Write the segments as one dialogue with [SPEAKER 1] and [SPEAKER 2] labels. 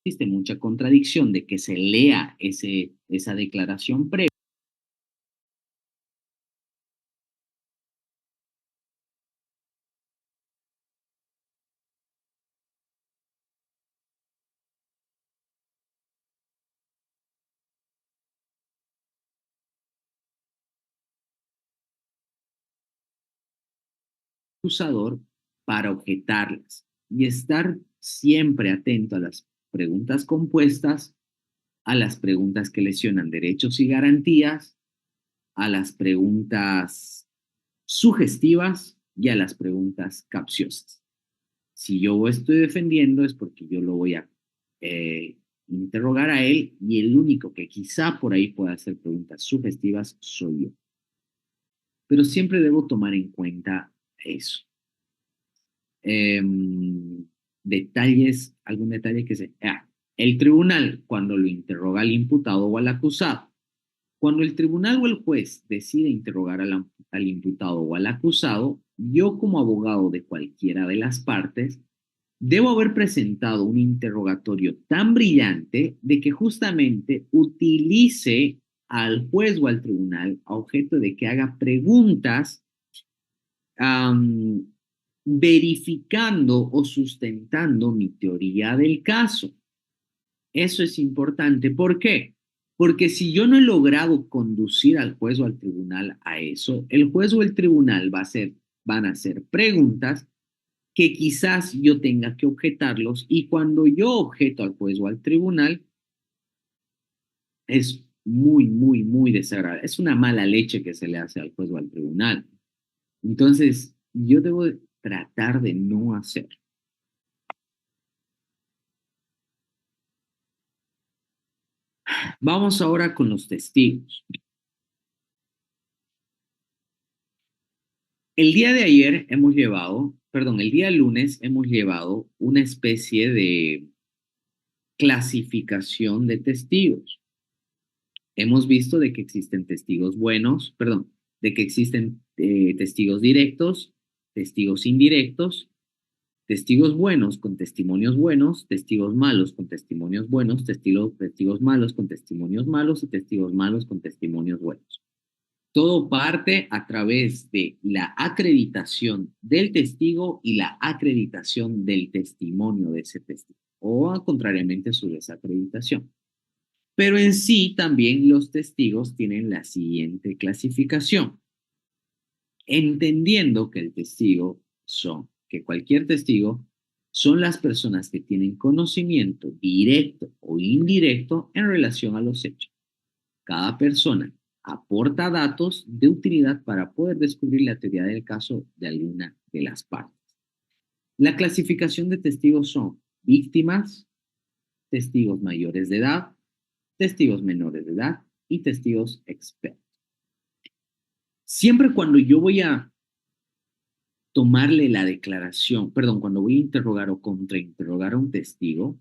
[SPEAKER 1] existe mucha contradicción de que se lea esa declaración previa acusador para objetarlas y estar siempre atento a las preguntas compuestas, a las preguntas que lesionan derechos y garantías, a las preguntas sugestivas y a las preguntas capciosas. Si yo estoy defendiendo es porque yo lo voy a interrogar a él y el único que quizá por ahí pueda hacer preguntas sugestivas soy yo. Pero siempre debo tomar en cuenta eso. Eh, Detalles, algún detalle que se... el tribunal, cuando lo interroga al imputado o al acusado, cuando el tribunal o el juez decide interrogar al imputado o al acusado, yo como abogado de cualquiera de las partes, debo haber presentado un interrogatorio tan brillante de que justamente utilice al juez o al tribunal a objeto de que haga preguntas um, verificando o sustentando mi teoría del caso. Eso es importante. ¿Por qué? Porque si yo no he logrado conducir al juez o al tribunal a eso, el juez o el tribunal van a hacer preguntas que quizás yo tenga que objetarlos y cuando yo objeto al juez o al tribunal es muy desagradable. Es una mala leche que se le hace al juez o al tribunal. Entonces, yo debo tratar de no hacer. Vamos ahora con los testigos. El día de ayer hemos llevado, perdón, el día lunes hemos llevado una especie de clasificación de testigos. Hemos visto de que existen testigos buenos, perdón, de que existen testigos directos, testigos indirectos, testigos buenos con testimonios buenos, testigos malos con testimonios buenos, testigos malos con testimonios malos y testigos malos con testimonios buenos. Todo parte a través de la acreditación del testigo y la acreditación del testimonio de ese testigo, o contrariamente su desacreditación. Pero en sí también los testigos tienen la siguiente clasificación, entendiendo que el testigo que cualquier testigo son las personas que tienen conocimiento directo o indirecto en relación a los hechos. Cada persona aporta datos de utilidad para poder descubrir la teoría del caso de alguna de las partes. La clasificación de testigos son víctimas, testigos mayores de edad, testigos menores de edad y testigos expertos. Siempre cuando yo voy a tomarle la declaración, perdón, cuando voy a interrogar o contrainterrogar a un testigo,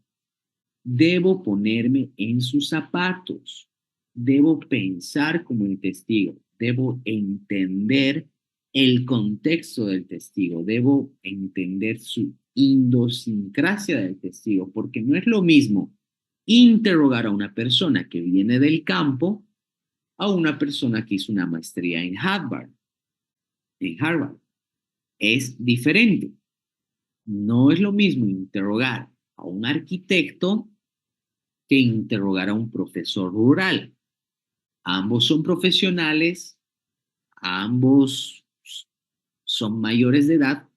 [SPEAKER 1] debo ponerme en sus zapatos, debo pensar como el testigo, debo entender el contexto del testigo, debo entender su idiosincrasia del testigo, porque no es lo mismo interrogar a una persona que viene del campo a una persona que hizo una maestría en Harvard. En Harvard. Es diferente. No es lo mismo interrogar a un arquitecto que interrogar a un profesor rural. Ambos son profesionales, ambos son mayores de edad,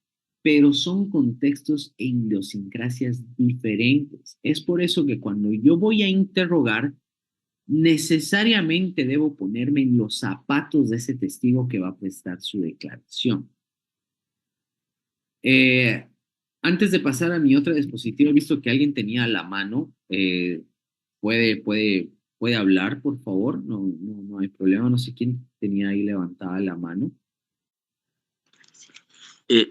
[SPEAKER 1] pero son contextos e idiosincrasias diferentes. Es por eso que cuando yo voy a interrogar, necesariamente debo ponerme en los zapatos de ese testigo que va a prestar su declaración. Eh, Antes de pasar a mi otra dispositiva, he visto que alguien tenía la mano. Puede hablar, por favor. No hay problema. No sé quién tenía ahí levantada la mano.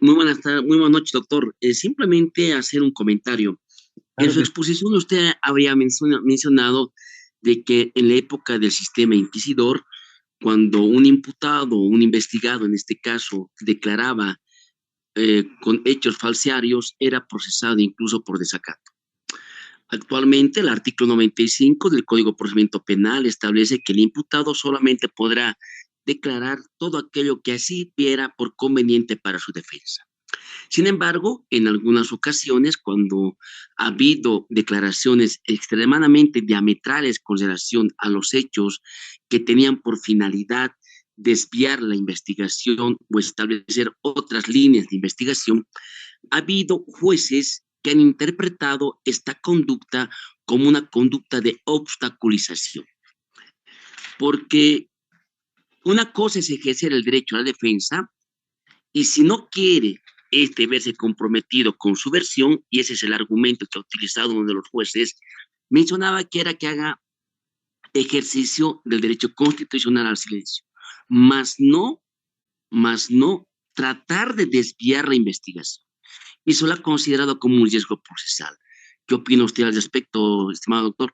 [SPEAKER 2] Muy buenas tardes, muy buenas noches, doctor. Simplemente hacer un comentario. En su exposición usted habría mencionado de que en la época del sistema inquisidor, cuando un imputado o un investigado, en este caso, declaraba con hechos falsarios, era procesado incluso por desacato. Actualmente, el artículo 95 del Código de Procedimiento Penal establece que el imputado solamente podrá declarar todo aquello que así viera por conveniente para su defensa. Sin embargo, en algunas ocasiones, cuando ha habido declaraciones extremadamente diametrales con relación a los hechos que tenían por finalidad desviar la investigación o establecer otras líneas de investigación, ha habido jueces que han interpretado esta conducta como una conducta de obstaculización, porque una cosa es ejercer el derecho a la defensa y si no quiere verse comprometido con su versión, y ese es el argumento que ha utilizado uno de los jueces, mencionaba que era que haga ejercicio del derecho constitucional al silencio, más no, más no tratar de desviar la investigación. Y eso lo ha considerado como un riesgo procesal. ¿Qué opina usted al respecto, estimado doctor?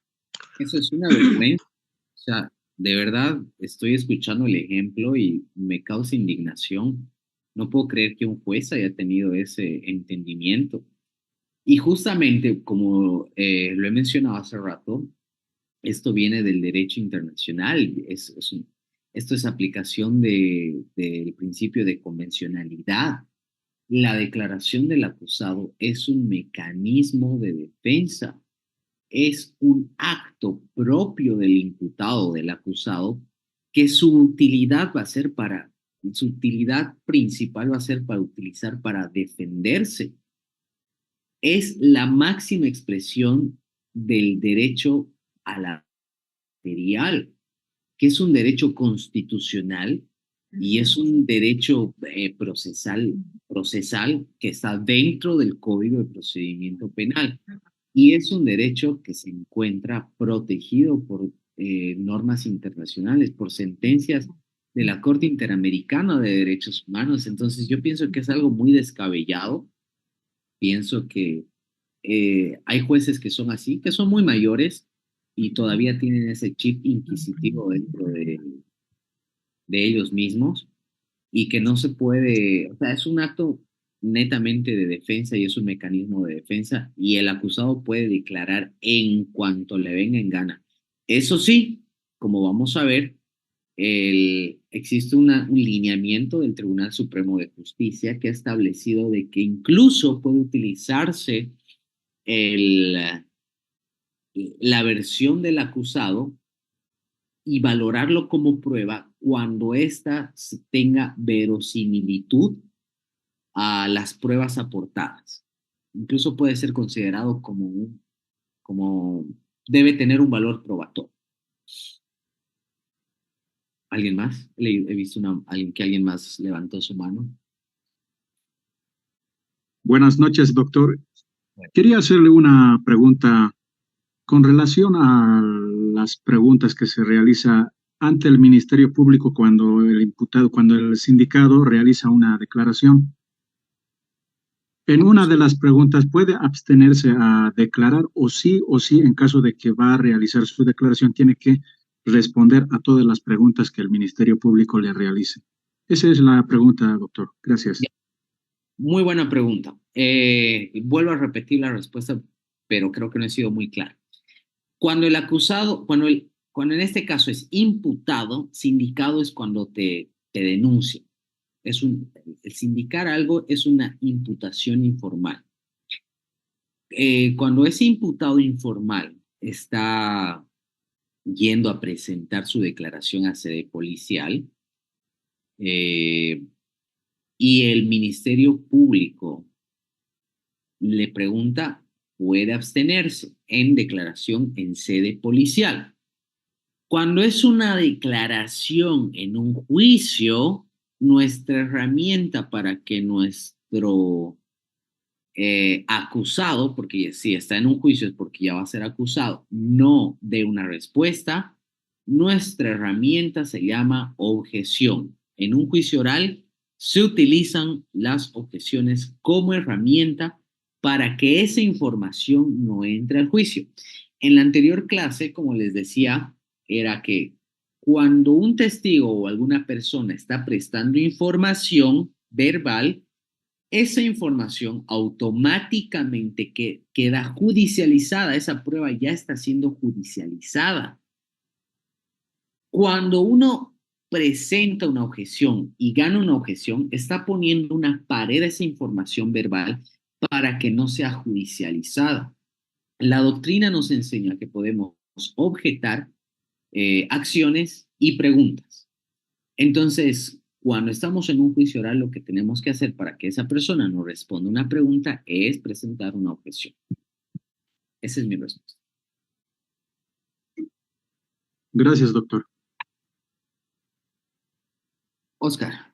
[SPEAKER 1] Eso es una vergüenza. O sea, de verdad estoy escuchando el ejemplo y me causa indignación. No puedo creer que un juez haya tenido ese entendimiento. Y justamente, como lo he mencionado hace rato, esto viene del derecho internacional. Esto es aplicación del principio de convencionalidad. La declaración del acusado es un mecanismo de defensa, es un acto propio del imputado, del acusado, que su utilidad principal va a ser para utilizar para defenderse. Es la máxima expresión del derecho a la material, que es un derecho constitucional y es un derecho procesal que está dentro del Código de Procedimiento Penal. Y es un derecho que se encuentra protegido por normas internacionales, por sentencias de la Corte Interamericana de Derechos Humanos. Entonces yo pienso que es algo muy descabellado. Pienso que hay jueces que son así, que son muy mayores y todavía tienen ese chip inquisitivo dentro de ellos mismos y que no se puede, o sea, es un acto netamente de defensa y es un mecanismo de defensa y el acusado puede declarar en cuanto le venga en gana. Eso sí, como vamos a ver, existe un lineamiento del Tribunal Supremo de Justicia que ha establecido de que incluso puede utilizarse el, la versión del acusado y valorarlo como prueba cuando ésta tenga verosimilitud a las pruebas aportadas. Incluso puede ser considerado como debe tener un valor probatorio. ¿Alguien más? He visto que alguien más levantó su mano.
[SPEAKER 3] Buenas noches, doctor.
[SPEAKER 1] Bueno.
[SPEAKER 3] Quería hacerle una pregunta con relación a las preguntas que se realiza ante el Ministerio Público cuando el imputado, cuando el sindicado realiza una declaración. En una de las preguntas, ¿puede abstenerse a declarar o sí, en caso de que va a realizar su declaración, tiene que responder a todas las preguntas que el Ministerio Público le realice? Esa es la pregunta, doctor. Gracias.
[SPEAKER 1] Muy buena pregunta. Vuelvo a repetir la respuesta, pero creo que no he sido muy claro. Cuando el acusado, cuando en este caso es imputado, sindicado es cuando te denuncia. El sindicar algo es una imputación informal. Cuando ese imputado informal está yendo a presentar su declaración a sede policial eh, y el Ministerio Público le pregunta, puede abstenerse en declaración en sede policial. Cuando es una declaración en un juicio, nuestra herramienta para que nuestro acusado, porque si está en un juicio es porque ya va a ser acusado, no dé una respuesta, nuestra herramienta se llama objeción. En un juicio oral se utilizan las objeciones como herramienta para que esa información no entre al juicio. En la anterior clase, como les decía, era que cuando un testigo o alguna persona está prestando información verbal, esa información automáticamente queda judicializada, esa prueba ya está siendo judicializada. Cuando uno presenta una objeción y gana una objeción, está poniendo una pared a esa información verbal para que no sea judicializada. La doctrina nos enseña que podemos objetar acciones y preguntas. Entonces, cuando estamos en un juicio oral, lo que tenemos que hacer para que esa persona nos responda una pregunta es presentar una objeción. Esa es mi respuesta.
[SPEAKER 3] Gracias, doctor.
[SPEAKER 1] Oscar.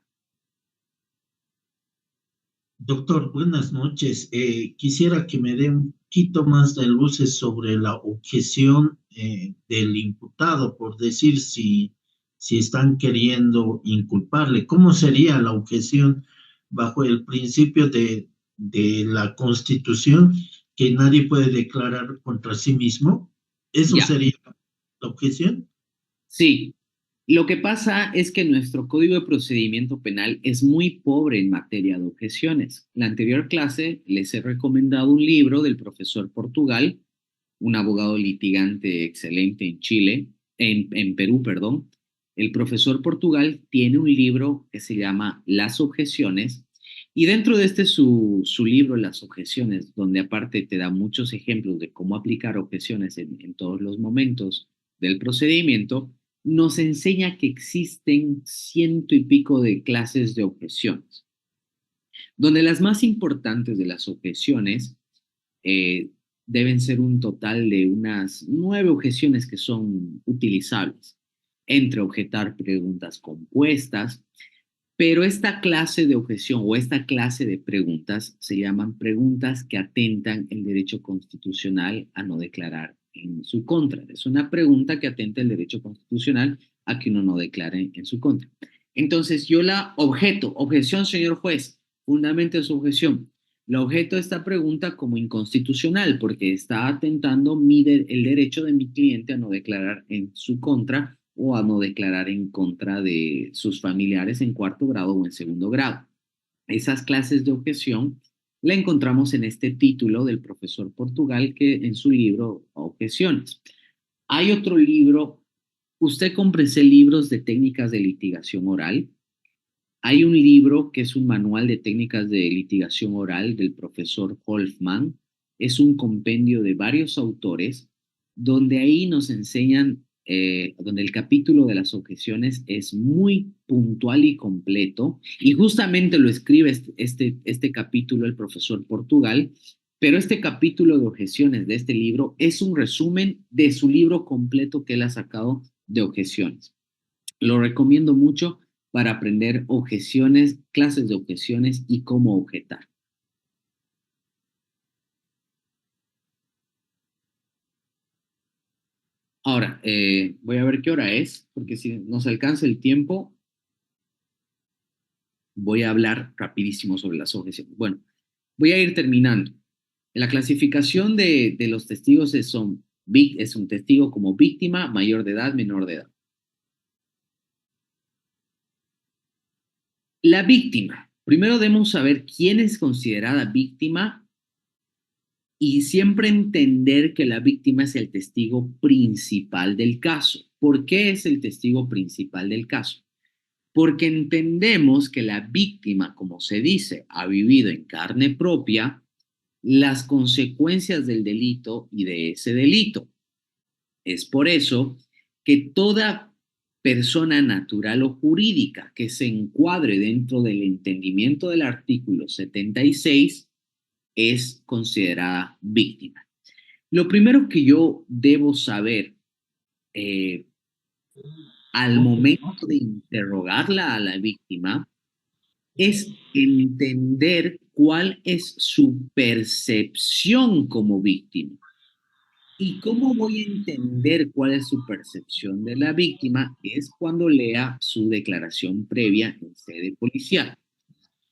[SPEAKER 4] Doctor, buenas noches. Quisiera que me dé un poquito más de luces sobre la objeción del imputado, por decir si están queriendo inculparle. ¿Cómo sería la objeción bajo el principio de la Constitución que nadie puede declarar contra sí mismo? ¿Eso
[SPEAKER 1] Ya.
[SPEAKER 4] sería la objeción?
[SPEAKER 1] Sí, lo que pasa es que nuestro Código de Procedimiento Penal es muy pobre en materia de objeciones. La anterior clase les he recomendado un libro del profesor Portugal, un abogado litigante excelente en Chile, en Perú, perdón. El profesor Portugal tiene un libro que se llama Las objeciones y dentro de su libro Las objeciones, donde aparte te da muchos ejemplos de cómo aplicar objeciones en todos los momentos del procedimiento, nos enseña que existen ciento y pico de clases de objeciones, donde las más importantes de las objeciones eh, deben ser un total de unas 9 objeciones que son utilizables, entre objetar preguntas compuestas, pero esta clase de objeción o esta clase de preguntas se llaman preguntas que atentan el derecho constitucional a no declarar en su contra. Es una pregunta que atenta el derecho constitucional a que uno no declare en su contra. Entonces yo la objeto, objeción, señor juez, fundamente su objeción. La objeto esta pregunta como inconstitucional porque está atentando el derecho de mi cliente a no declarar en su contra o a no declarar en contra de sus familiares en cuarto grado o en segundo grado. Esas clases de objeción la encontramos en este título del profesor Portugal que en su libro Objeciones. Hay otro libro, usted cómprese libros de técnicas de litigación oral. Hay un libro que es un manual de técnicas de litigación oral del profesor Holfman. Es un compendio de varios autores donde ahí nos enseñan, donde el capítulo de las objeciones es muy puntual y completo. Y justamente lo escribe este capítulo el profesor Portugal. Pero este capítulo de objeciones de este libro es un resumen de su libro completo que él ha sacado de objeciones. Lo recomiendo mucho para aprender objeciones, clases de objeciones y cómo objetar. Ahora, voy a ver qué hora es, porque si nos alcanza el tiempo, voy a hablar rapidísimo sobre las objeciones. Bueno, voy a ir terminando. La clasificación de los testigos es un testigo como víctima, mayor de edad, menor de edad. La víctima. Primero debemos saber quién es considerada víctima y siempre entender que la víctima es el testigo principal del caso. ¿Por qué es el testigo principal del caso? Porque entendemos que la víctima, como se dice, ha vivido en carne propia las consecuencias del delito y de ese delito. Es por eso que toda persona natural o jurídica que se encuadre dentro del entendimiento del artículo 76 es considerada víctima. Lo primero que yo debo saber eh, al momento de interrogarla a la víctima es entender cuál es su percepción como víctima. ¿Y cómo voy a entender cuál es su percepción de la víctima? Es cuando lea su declaración previa en sede policial.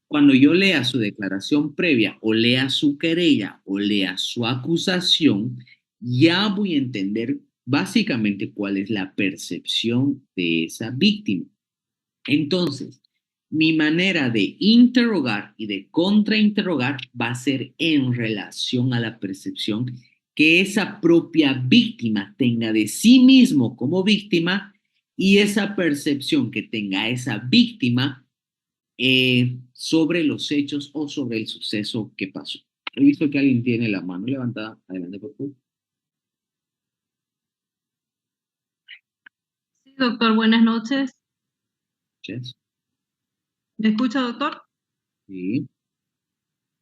[SPEAKER 1] Cuando yo lea su declaración previa o lea su querella o lea su acusación, ya voy a entender básicamente cuál es la percepción de esa víctima. Entonces, Mi manera de interrogar y de contrainterrogar va a ser en relación a la percepción que esa propia víctima tenga de sí mismo como víctima y esa percepción que tenga esa víctima sobre los hechos o sobre el suceso que pasó. He visto que alguien tiene la mano levantada. Adelante, por favor.
[SPEAKER 5] Sí, doctor, buenas noches.
[SPEAKER 1] Yes.
[SPEAKER 5] ¿Me escucha, doctor?
[SPEAKER 1] Sí.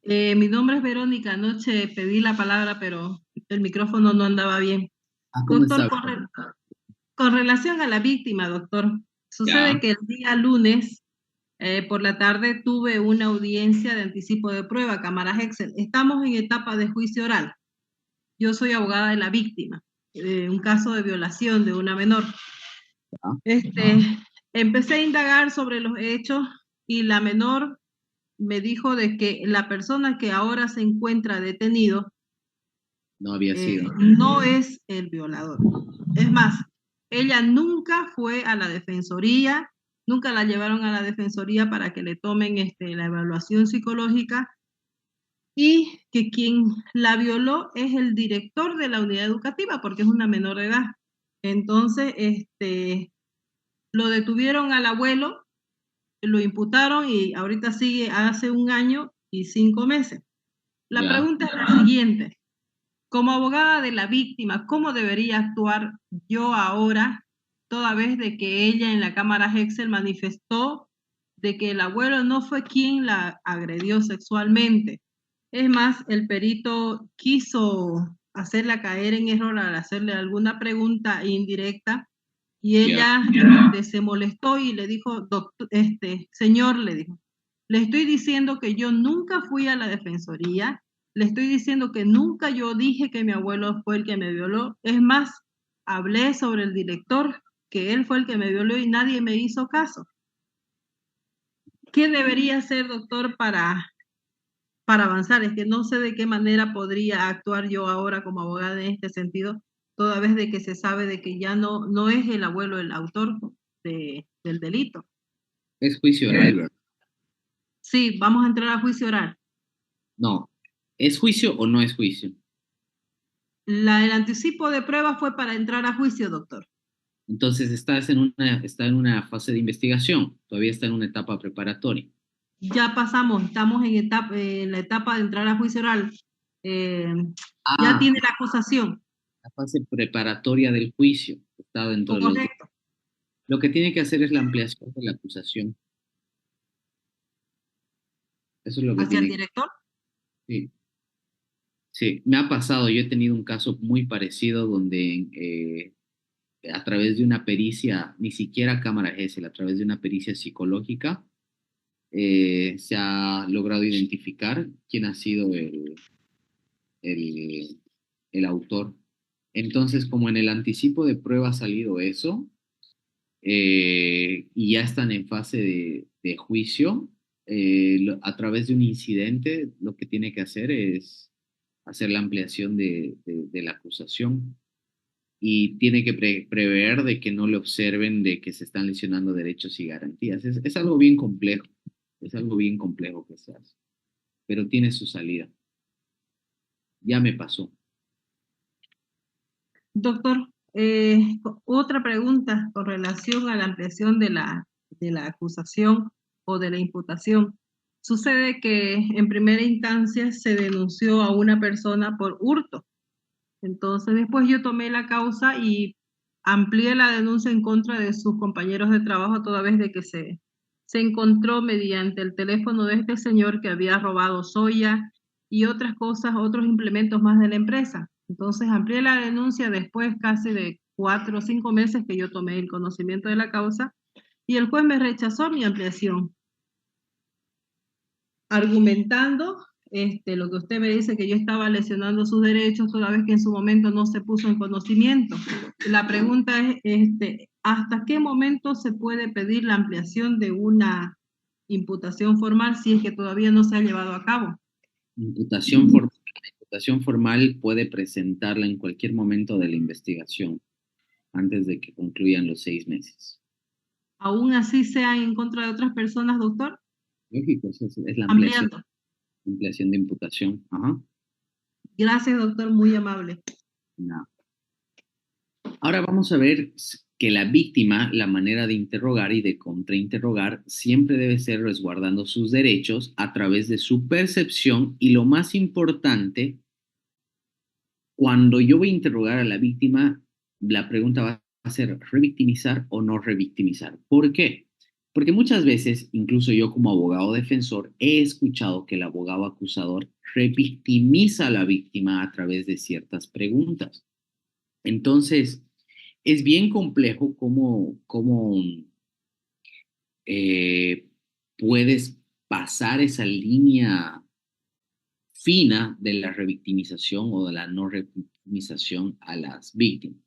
[SPEAKER 5] Mi nombre es Verónica. Anoche pedí la palabra, pero el micrófono no andaba bien.
[SPEAKER 1] ¿Cómo
[SPEAKER 5] Doctor,
[SPEAKER 1] está?
[SPEAKER 5] con relación a la víctima, doctor,
[SPEAKER 1] Ya.
[SPEAKER 5] sucede que el día lunes por la tarde tuve una audiencia de anticipo de prueba, cámaras Excel. Estamos en etapa de juicio oral. Yo soy abogada de la víctima, un caso de violación de una menor. Este, empecé a indagar sobre los hechos y la menor me dijo de que la persona que ahora se encuentra detenido
[SPEAKER 1] No había sido.
[SPEAKER 5] no es el violador. Es más, ella nunca fue a la defensoría, nunca la llevaron a la defensoría para que le tomen la evaluación psicológica y que quien la violó es el director de la unidad educativa porque es una menor de edad. Entonces, lo detuvieron al abuelo, lo imputaron y ahorita sigue hace 1 año y 5 meses. La
[SPEAKER 1] Ya.
[SPEAKER 5] pregunta es la siguiente. Como abogada de la víctima, ¿cómo debería actuar yo ahora, toda vez de que ella en la cámara Excel manifestó de que el abuelo no fue quien la agredió sexualmente? Es más, el perito quiso hacerla caer en error al hacerle alguna pregunta indirecta y
[SPEAKER 1] Ya.
[SPEAKER 5] ella se molestó y le dijo, doctor, señor, le dijo, le estoy diciendo que yo nunca fui a la defensoría, le estoy diciendo que nunca yo dije que mi abuelo fue el que me violó. Es más, hablé sobre el director, que él fue el que me violó y nadie me hizo caso. ¿Qué debería hacer, doctor, para avanzar? Es que no sé de qué manera podría actuar yo ahora como abogada en este sentido, toda vez de que se sabe de que ya no es el abuelo el autor del delito.
[SPEAKER 1] Es juicio oral, ¿verdad?
[SPEAKER 5] Sí, vamos a entrar a juicio oral.
[SPEAKER 1] No. ¿Es juicio o no es juicio?
[SPEAKER 5] El anticipo de prueba fue para entrar a juicio, doctor.
[SPEAKER 1] Entonces está en una fase de investigación, todavía está en una etapa preparatoria.
[SPEAKER 5] Ya pasamos, estamos en la etapa de entrar a juicio oral. Eh, ya
[SPEAKER 1] Ah,
[SPEAKER 5] tiene la acusación.
[SPEAKER 1] la fase preparatoria del juicio está dentro de los días.
[SPEAKER 5] Correcto.
[SPEAKER 1] Lo que tiene que hacer es la ampliación de la acusación. Eso es lo que
[SPEAKER 5] ¿Hacia el
[SPEAKER 1] tiene que
[SPEAKER 5] director?
[SPEAKER 1] sí. Sí, me ha pasado, yo he tenido un caso muy parecido donde a través de una pericia, ni siquiera cámara GESEL, a través de una pericia psicológica, se ha logrado identificar quién ha sido el, el autor. Entonces, como en el anticipo de prueba ha salido eso, y ya están en fase de juicio, a través de un incidente, lo que tiene que hacer es hacer la ampliación de la acusación y tiene que prever de que no le observen de que se están lesionando derechos y garantías. Es algo bien complejo, es algo bien complejo que se hace, pero tiene su salida. Ya me pasó.
[SPEAKER 5] Doctor, otra pregunta con relación a la ampliación de la acusación o de la imputación. Sucede que en primera instancia se denunció a una persona por hurto. Entonces después yo tomé la causa y amplié la denuncia en contra de sus compañeros de trabajo toda vez de que se encontró mediante el teléfono de este señor que había robado soya y otras cosas, otros implementos más de la empresa. Entonces amplié la denuncia después casi de 4 o 5 meses que yo tomé el conocimiento de la causa y el juez me rechazó mi ampliación argumentando lo que usted me dice, que yo estaba lesionando sus derechos toda vez que en su momento no se puso en conocimiento. La pregunta es, ¿hasta qué momento se puede pedir la ampliación de una imputación formal si es que todavía no se ha llevado a cabo?
[SPEAKER 1] La imputación formal puede presentarla en cualquier momento de la investigación, antes de que concluyan los 6 meses.
[SPEAKER 5] aún así sean en contra de otras personas, doctor,
[SPEAKER 1] Lógico, es la
[SPEAKER 5] ampliando.
[SPEAKER 1] ampliación de imputación. Ajá.
[SPEAKER 5] Gracias, doctor, muy amable.
[SPEAKER 1] No. Ahora vamos a ver que la víctima, la manera de interrogar y de contrainterrogar siempre debe ser resguardando sus derechos a través de su percepción y lo más importante, cuando yo voy a interrogar a la víctima, la pregunta va a ser revictimizar o no revictimizar. ¿Por qué? Porque muchas veces, incluso yo como abogado defensor, he escuchado que el abogado acusador revictimiza a la víctima a través de ciertas preguntas. Entonces, es bien complejo cómo eh, puedes pasar esa línea fina de la revictimización o de la no revictimización a las víctimas.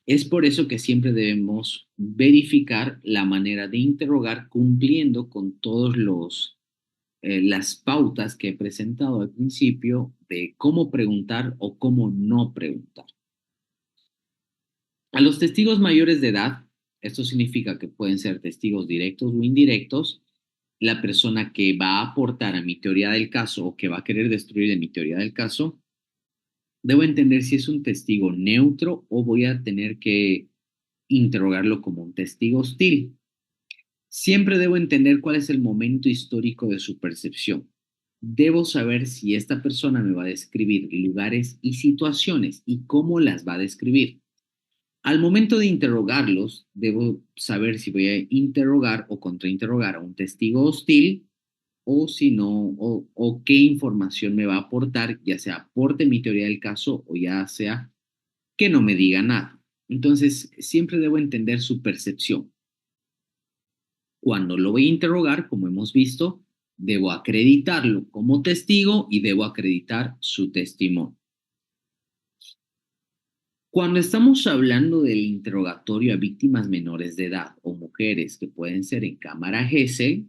[SPEAKER 1] Es por eso que siempre debemos verificar la manera de interrogar cumpliendo con todos las pautas que he presentado al principio de cómo preguntar o cómo no preguntar. A los testigos mayores de edad, esto significa que pueden ser testigos directos o indirectos, la persona que va a aportar a mi teoría del caso o que va a querer destruir de mi teoría del caso, debo entender si es un testigo neutro o voy a tener que interrogarlo como un testigo hostil. Siempre debo entender cuál es el momento histórico de su percepción. Debo saber si esta persona me va a describir lugares y situaciones y cómo las va a describir. Al momento de interrogarlos, debo saber si voy a interrogar o contrainterrogar a un testigo hostil o si no, o qué información me va a aportar, ya sea aporte mi teoría del caso o ya sea que no me diga nada. Entonces, siempre debo entender su percepción. Cuando lo voy a interrogar, como hemos visto, debo acreditarlo como testigo y debo acreditar su testimonio. Cuando estamos hablando del interrogatorio a víctimas menores de edad o mujeres que pueden ser en cámara GESEL,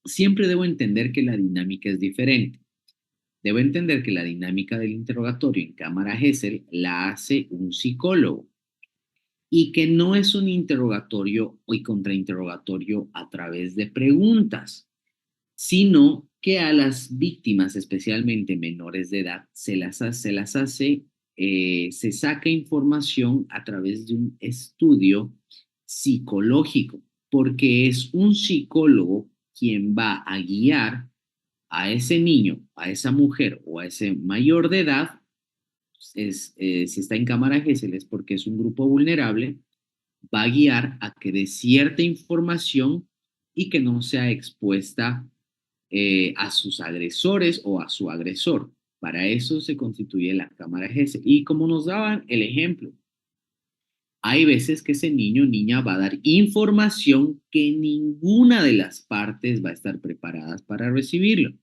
[SPEAKER 1] siempre debo entender que la dinámica es diferente. Debo entender que la dinámica del interrogatorio en cámara GESEL la hace un psicólogo y que no es un interrogatorio y contrainterrogatorio a través de preguntas, sino que a las víctimas, especialmente menores de edad, se saca información a través de un estudio psicológico, porque es un psicólogo quien va a guiar a ese niño, a esa mujer o a ese mayor de edad, si está en cámara GESEL es porque es un grupo vulnerable, va a guiar a que dé cierta información y que no sea expuesta a sus agresores o a su agresor. Para eso se constituye la cámara GESEL. Y como nos daban el ejemplo, hay veces que ese niño o niña va a dar información que ninguna de las partes va a estar preparadas para recibirlo.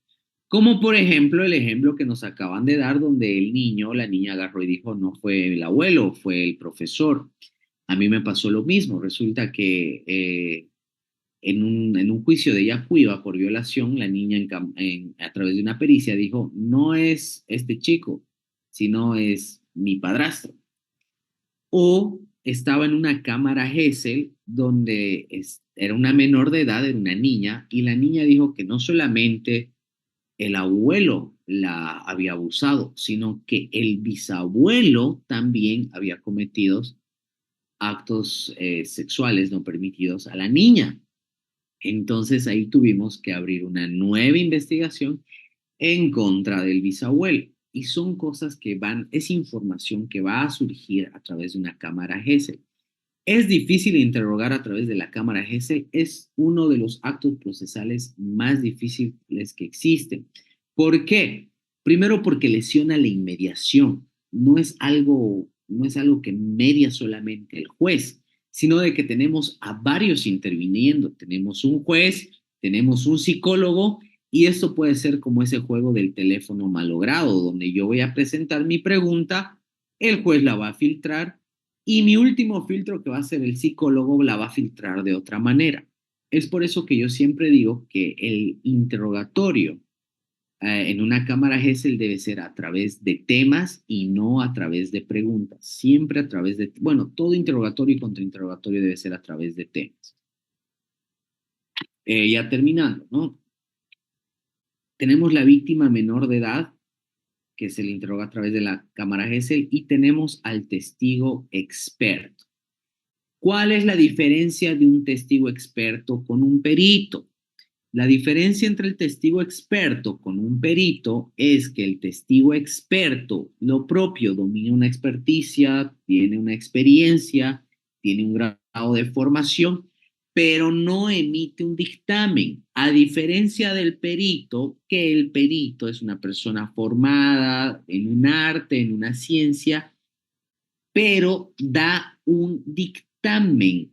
[SPEAKER 1] Como por ejemplo el ejemplo que nos acaban de dar donde el niño o la niña agarró y dijo no fue el abuelo, fue el profesor. A mí me pasó lo mismo. Resulta que en un juicio de Yacuiba por violación, la niña a través de una pericia dijo, no es este chico, sino es mi padrastro. O estaba en una cámara GESEL donde era una menor de edad, era una niña, y la niña dijo que no solamente el abuelo la había abusado, sino que el bisabuelo también había cometido actos sexuales no permitidos a la niña. Entonces ahí tuvimos que abrir una nueva investigación en contra del bisabuelo. Y son cosas que es información que va a surgir a través de una cámara GESEL. Es difícil interrogar a través de la cámara GESEL, es uno de los actos procesales más difíciles que existen. ¿Por qué? Primero porque lesiona la inmediación. No es algo que media solamente el juez, sino de que tenemos a varios interviniendo. Tenemos un juez, tenemos un psicólogo y esto puede ser como ese juego del teléfono malogrado, donde yo voy a presentar mi pregunta, el juez la va a filtrar y mi último filtro que va a ser el psicólogo la va a filtrar de otra manera. Es por eso que yo siempre digo que el interrogatorio en una cámara GESEL debe ser a través de temas y no a través de preguntas. Siempre a través de, bueno, todo interrogatorio y contrainterrogatorio debe ser a través de temas. Ya terminando, ¿no? Tenemos la víctima menor de edad, que se le interroga a través de la cámara Gesell, y tenemos al testigo experto. ¿Cuál es la diferencia de un testigo experto con un perito? La diferencia entre el testigo experto con un perito es que el testigo experto, lo propio, domina una experticia, tiene una experiencia, tiene un grado de formación, pero no emite un dictamen, a diferencia del perito, que el perito es una persona formada en un arte, en una ciencia, pero da un dictamen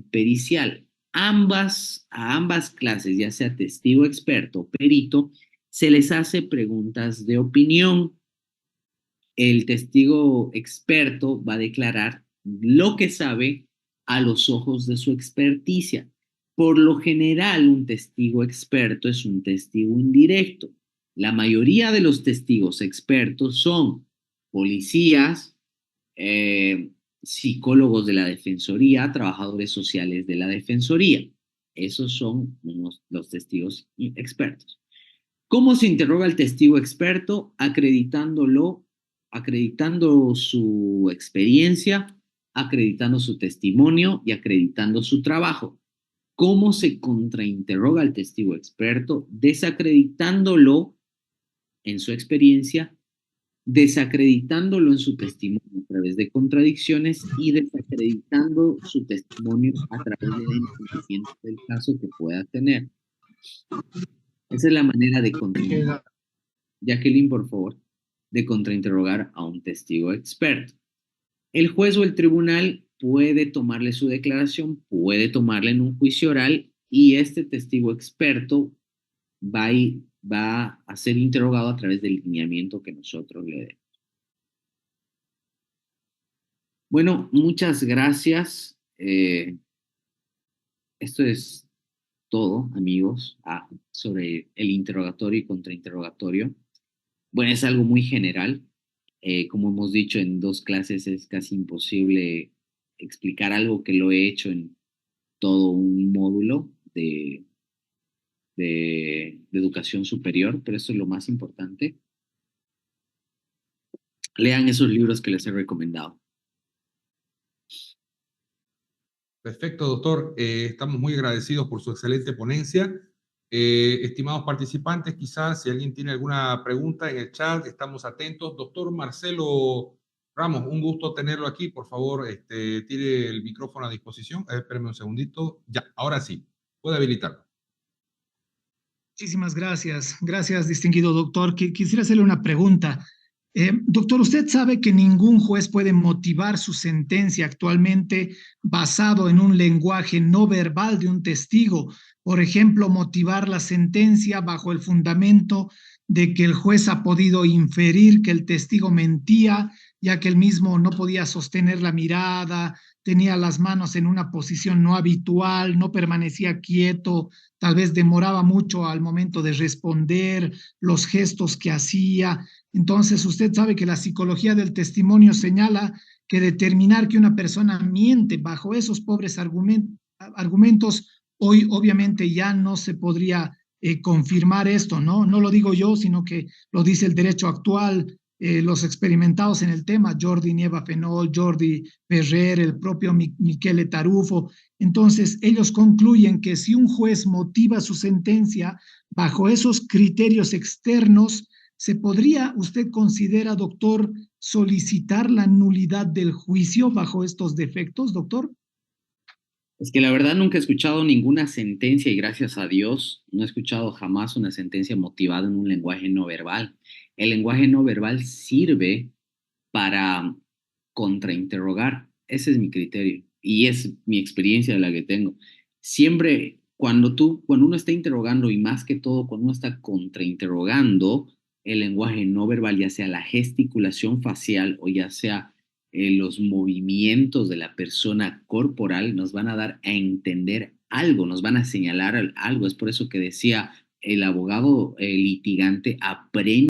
[SPEAKER 1] pericial. A ambas clases, ya sea testigo experto o perito, se les hace preguntas de opinión. El testigo experto va a declarar lo que sabe a los ojos de su experticia. Por lo general, un testigo experto es un testigo indirecto. La mayoría de los testigos expertos son policías, eh, psicólogos de la Defensoría, trabajadores sociales de la Defensoría. Esos son los testigos expertos. ¿Cómo se interroga al testigo experto? Acreditando su experiencia, acreditando su testimonio y acreditando su trabajo. ¿Cómo se contrainterroga al testigo experto? Desacreditándolo en su experiencia, desacreditándolo en su testimonio a través de contradicciones y desacreditando su testimonio a través del entendimiento del caso que pueda tener. Esa es la manera de contrainterrogar. Jacqueline, por favor, de contrainterrogar a un testigo experto. El juez o el tribunal puede tomarle su declaración, puede tomarla en un juicio oral y este testigo experto va a ser interrogado a través del lineamiento que nosotros le demos. Bueno, muchas gracias. Esto es todo, amigos, sobre el interrogatorio y contrainterrogatorio. Bueno, es algo muy general. Como hemos dicho en 2 clases, es casi imposible explicar algo que lo he hecho en todo un módulo de educación superior, pero eso es lo más importante. Lean esos libros que les he recomendado.
[SPEAKER 6] Perfecto, doctor. Estamos muy agradecidos por su excelente ponencia. Estimados participantes, quizás si alguien tiene alguna pregunta en el chat, estamos atentos. Doctor Marcelo Ramos, un gusto tenerlo aquí. Por favor, tire el micrófono a disposición. Espérame un segundito. Ya, ahora sí, puede habilitarlo.
[SPEAKER 7] Muchísimas gracias. Gracias, distinguido doctor. Quisiera hacerle una pregunta. Doctor, usted sabe que ningún juez puede motivar su sentencia actualmente basado en un lenguaje no verbal de un testigo. Por ejemplo, motivar la sentencia bajo el fundamento de que el juez ha podido inferir que el testigo mentía, ya que él mismo no podía sostener la mirada, tenía las manos en una posición no habitual, no permanecía quieto, tal vez demoraba mucho al momento de responder, los gestos que hacía. Entonces, usted sabe que la psicología del testimonio señala que determinar que una persona miente bajo esos pobres argumentos, hoy obviamente ya no se podría confirmar esto, ¿no? No lo digo yo, sino que lo dice el derecho actual, los experimentados en el tema, Jordi Nieva Fenol, Jordi Ferrer, el propio Michele Tarufo. Entonces, ellos concluyen que si un juez motiva su sentencia bajo esos criterios externos, ¿se podría, usted considera, doctor, solicitar la nulidad del juicio bajo estos defectos, doctor?
[SPEAKER 1] Es que la verdad nunca he escuchado ninguna sentencia y gracias a Dios no he escuchado jamás una sentencia motivada en un lenguaje no verbal. El lenguaje no verbal sirve para contrainterrogar. Ese es mi criterio y es mi experiencia de la que tengo. Siempre cuando uno está interrogando y más que todo cuando uno está contrainterrogando, el lenguaje no verbal, ya sea la gesticulación facial o ya sea los movimientos de la persona corporal, nos van a dar a entender algo, nos van a señalar algo. Es por eso que decía el abogado litigante aprende